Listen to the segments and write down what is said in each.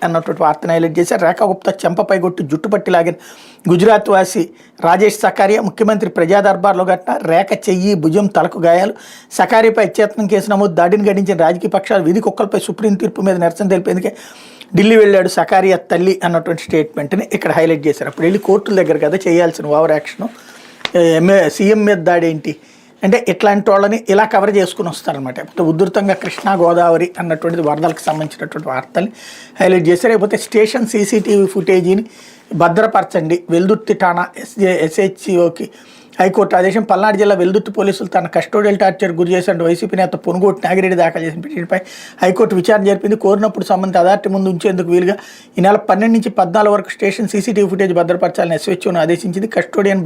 అన్నటువంటి వార్తను హైలైట్ చేశారు. రేఖా గుప్తా చెంపపై కొట్టి జుట్టుపట్టి లాగిన గుజరాత్ వాసి రాజేష్ సకారియా ముఖ్యమంత్రి ప్రజా దర్బార్లో ఘటన. రేఖ చెయ్యి భుజం తలకు గాయాలు. సకారియాపై అత్యత్నం కేసు నమోదు. దాడిని గడించిన రాజకీయ పక్షాలు వీధి కుక్కలపై సుప్రీం తీర్పు మీద నిరసన తెలిపేందుకే ఢిల్లీ వెళ్ళాడు సకారియా తల్లి అన్నటువంటి స్టేట్మెంట్ని ఇక్కడ హైలైట్ చేశారు. అప్పుడు వెళ్ళి కోర్టుల దగ్గర కదా చేయాల్సిన ఓవర్ యాక్షన్. సీఎం మీద దాడి ఏంటి అంటే ఇట్లాంటి వాళ్ళని ఇలా కవర్ చేసుకుని వస్తారనమాట. ఉధృతంగా కృష్ణా గోదావరి అన్నటువంటిది వరదలకు సంబంధించినటువంటి వార్తల్ని హైలైట్ చేశారు. లేకపోతే స్టేషన్ సీసీటీవీ ఫుటేజీని భద్రపరచండి. వెల్దుర్తి ఠాణా ఎస్హెచ్ఓకి హైకోర్టు ఆదేశం. పల్నాడు జిల్లా వెల్దుర్తి పోలీసులు తన కస్టోడియల్ టార్చర్ గురి చేసినట్టు వైసీపీ నేత పొనుగోటి నాగిరెడ్డి దాఖలు చేసిన పిటిషన్పై హైకోర్టు విచారణ జరిపింది. కోరినప్పుడు సంబంధిత అథారిటీ ముందు ఉంచేందుకు వీలుగా ఈ నెల 12 నుంచి 14 వరకు స్టేషన్ సీసీటీవీ ఫుటేజ్ భద్రపరచాలని ఎస్హెచ్ఓను ఆదేశించింది. కస్టోడియన్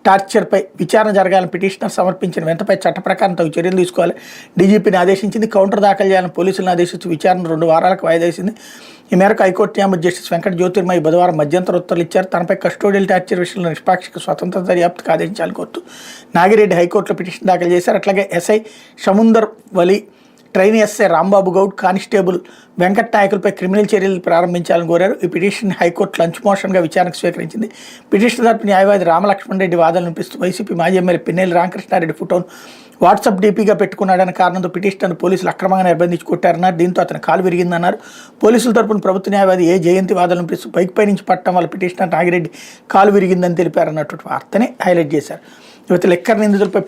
టార్చర్పై విచారణ జరగాలని పిటిషనర్ సమర్పించిన వెంటపై చట్ట ప్రకారం తగు చర్యలు తీసుకోవాలి డీజీపీని ఆదేశించింది. కౌంటర్ దాఖలు చేయాలని పోలీసులను ఆదేశించి విచారణ 2 వారాలకు వాయిదా వేసింది. ఈ మేరకు హైకోర్టు న్యాయమూర్తి జస్టిస్ వెంకట జ్యోతిర్మయి బుధవారం మధ్యంతర ఉత్తర్వులు ఇచ్చారు. తనపై కస్టోడియల్ టార్చర్ విషయంలో నిష్పాక్షిక స్వతంత్ర దర్యాప్తుకు ఆదేశించాలని కోరుతూ నాగిరెడ్డి హైకోర్టులో పిటిషన్ దాఖలు చేశారు. అట్లాగే SI Shamundar Wali, trainee SI Rambabu Goud, constable Venkat నాయకులపై క్రిమినల్ చర్యలు ప్రారంభించాలని కోరారు. ఈ పిటిషన్ హైకోర్టు లంచ్ మోషన్గా విచారణకు స్వీకరించింది. పిటిషన్ తరపు న్యాయవాది రామలక్ష్మణ్ రెడ్డి వాదనలు వినిపిస్తూ వైసీపీ మాజీ ఎమ్మెల్యే పిన్నెల్లి రామకృష్ణారెడ్డి ఫోటోను వాట్సాప్ డీపీగా పెట్టుకున్నాడన్న కారణంతో పిటిషన్ను పోలీసులు అక్రమంగా నిర్బంధించి కొట్టారన్నారు. దీంతో అతని కాలు విరిగిందన్నారు. పోలీసుల తరపున ప్రభుత్వ న్యాయవాది జయంతి వాదనలు వినిపిస్తూ బైక్పై నుంచి పట్టడం వల్ల పిటిషనర్ నాగిరెడ్డి కాలు విరిగిందని తెలిపారన్నటువంటి వార్తని హైలైట్ చేశారు. ఇవతల లెక్కర్ నిందితులపై